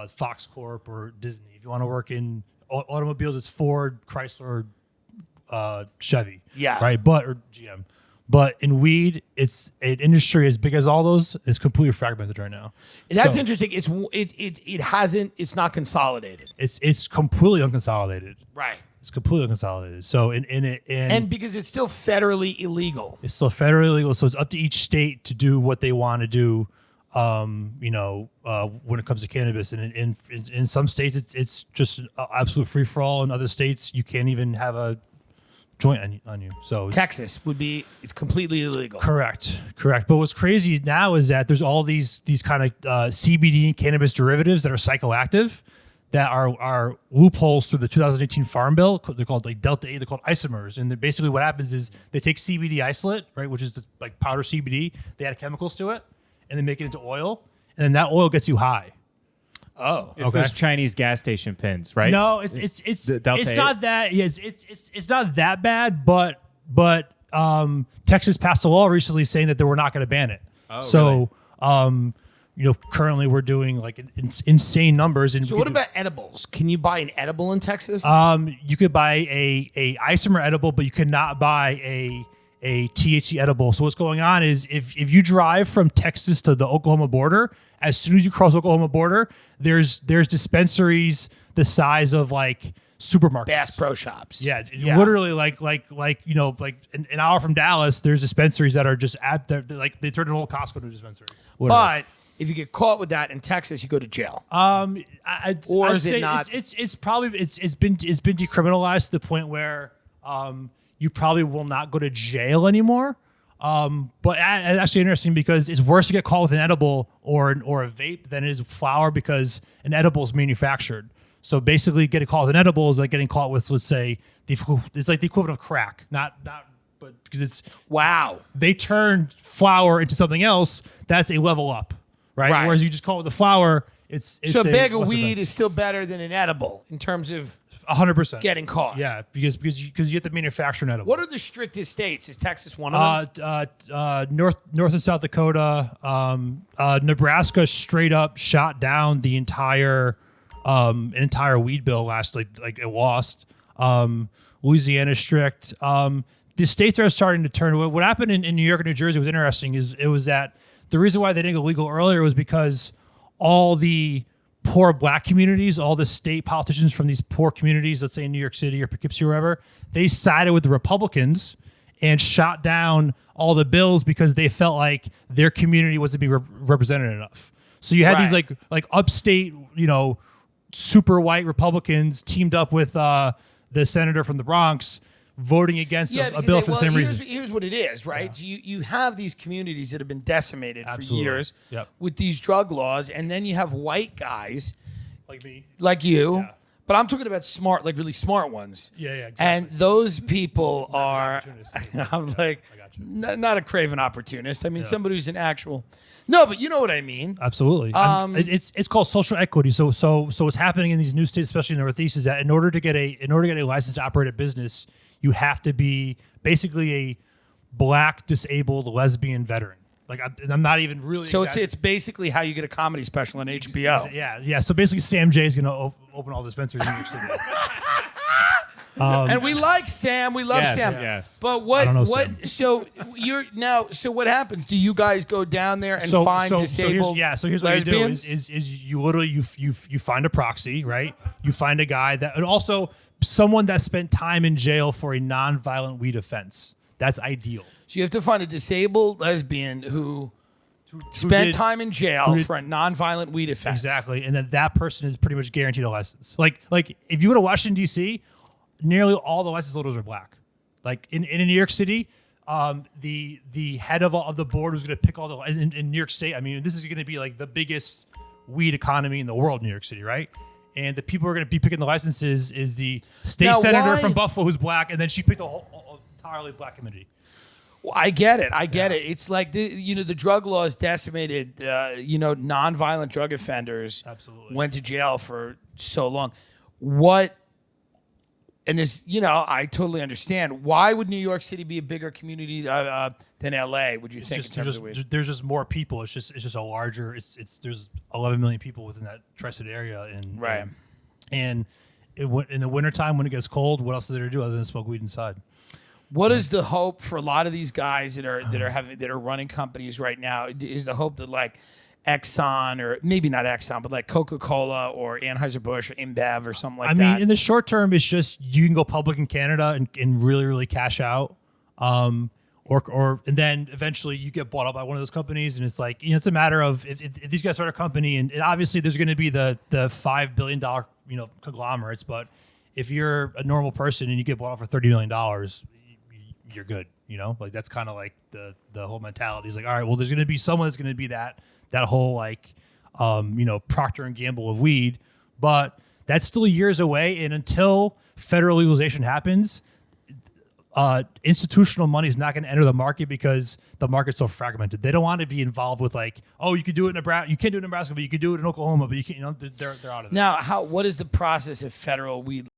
Fox Corp or Disney. If you want to work in automobiles, it's Ford, Chrysler, Chevy. Yeah. Right. Or GM. But in weed, it's an industry as big as all those. It's completely fragmented right now. That's interesting. It's not consolidated. It's completely unconsolidated. Right. It's completely unconsolidated. So and because it's still federally illegal. It's still federally illegal. So it's up to each state to do what they want to do. When it comes to cannabis, and in some states it's just absolute free for all. In other states, you can't even have a joint on you. So Texas it's completely illegal. Correct. But what's crazy now is that there's all these kind of CBD cannabis derivatives that are psychoactive that are loopholes through the 2018 Farm Bill. They're called like Delta 8. They're called isomers. And basically what happens is they take CBD isolate, right, which is like powder CBD. They add chemicals to it, and they make it into oil. And then that oil gets you high. Oh, it's those Chinese gas station pins, right? No, it's not that. Yeah, it's not that bad. But Texas passed a law recently saying that they were not going to ban it. Oh, so really? Currently we're doing like insane numbers. And so what about edibles? Can you buy an edible in Texas? You could buy a isomer edible, but you could not buy a THC edible. So what's going on is if you drive from Texas to the Oklahoma border, as soon as you cross Oklahoma border, there's dispensaries the size of like supermarkets, Bass Pro Shops. Yeah. Literally like an hour from Dallas, there's dispensaries that are just they turn an old Costco to a dispensary. But if you get caught with that in Texas, you go to jail. It's been decriminalized to the point where you probably will not go to jail anymore. But it's actually interesting because it's worse to get caught with an edible or a vape than it is flower, because an edible is manufactured. So basically, getting caught with an edible is like getting caught with, let's say, it's like the equivalent of crack. But because it's they turned flower into something else. That's a level up, right? Whereas you just call it the flower. It's so a bag of weed is still better than an edible in terms of 100% getting caught. Yeah, because you have to manufacture an edible. What are the strictest states? Is Texas one of them? North and South Dakota, Nebraska straight up shot down the entire weed bill last like it lost. Louisiana strict. The states are starting to turn. What happened in New York and New Jersey was interesting. It was that the reason why they didn't go legal earlier was because all the poor black communities, all the state politicians from these poor communities, let's say in New York City or Poughkeepsie or wherever, they sided with the Republicans and shot down all the bills because they felt like their community wasn't being represented enough. So you had these like upstate, super white Republicans teamed up with the senator from the Bronx voting against a bill for the same reason. Here's what it is, right? Yeah. So you have these communities that have been decimated for years with these drug laws, and then you have white guys like me, like you, but I'm talking about smart, like really smart ones. Yeah, exactly. And those people are, I'm like, not a craven opportunist. I mean, somebody who's an actual. No, but you know what I mean. Absolutely. It's called social equity. So what's happening in these new states, especially in the Northeast, is that in order to get a license to operate a business, you have to be basically a black, disabled, lesbian veteran. Like I'm not even really. So it's basically how you get a comedy special on HBO. Yeah. So basically, Sam J is going to open all the dispensaries in New York City. And we like Sam. We love Sam. Yes. But so what happens? Do you guys go down there and find disabled So here's what you do is you literally you find a proxy, right? You find a guy and also someone that spent time in jail for a non-violent weed offense. That's ideal. So you have to find a disabled lesbian who spent time in jail for a non-violent weed offense. Exactly. And then that person is pretty much guaranteed a license. Like if you go to Washington, D.C., nearly all the license holders are black. Like in New York City, the head of the board who's going to pick all the in New York State. I mean, this is going to be like the biggest weed economy in the world, New York City, right? And the people who are going to be picking the licenses is the state senator from Buffalo who's black, and then she picked a whole entirely black committee. Well, I get it. It's like the drug laws decimated. Nonviolent drug offenders absolutely went to jail for so long. What And this, I totally understand. Why would New York City be a bigger community than LA? Would you think? There's just more people. It's just a larger. There's 11 million people within that tri-state area, and right. And in the wintertime when it gets cold, what else is there to do other than smoke weed inside? What is the hope for a lot of these guys that are running companies right now? Is the hope that like Exxon, or maybe not Exxon, but like Coca-Cola or Anheuser-Busch or InBev or something like that? I mean, in the short term, it's just you can go public in Canada and really, really cash out. And then eventually you get bought up by one of those companies, and it's like, it's a matter of if these guys start a company, and obviously there's going to be the $5 billion conglomerates, but if you're a normal person and you get bought up for $30 million, you're good. Like that's kind of like the whole mentality is like, all right, well, there's going to be someone that's going to be that whole like Procter and Gamble of weed, but that's still years away, and until federal legalization happens, institutional money is not going to enter the market because the market's so fragmented. They don't want to be involved with like, oh, you could do it in Nebraska, you can't do it in Nebraska, but you could do it in Oklahoma, but you can't. They're out of it. Now, what is the process of federal weed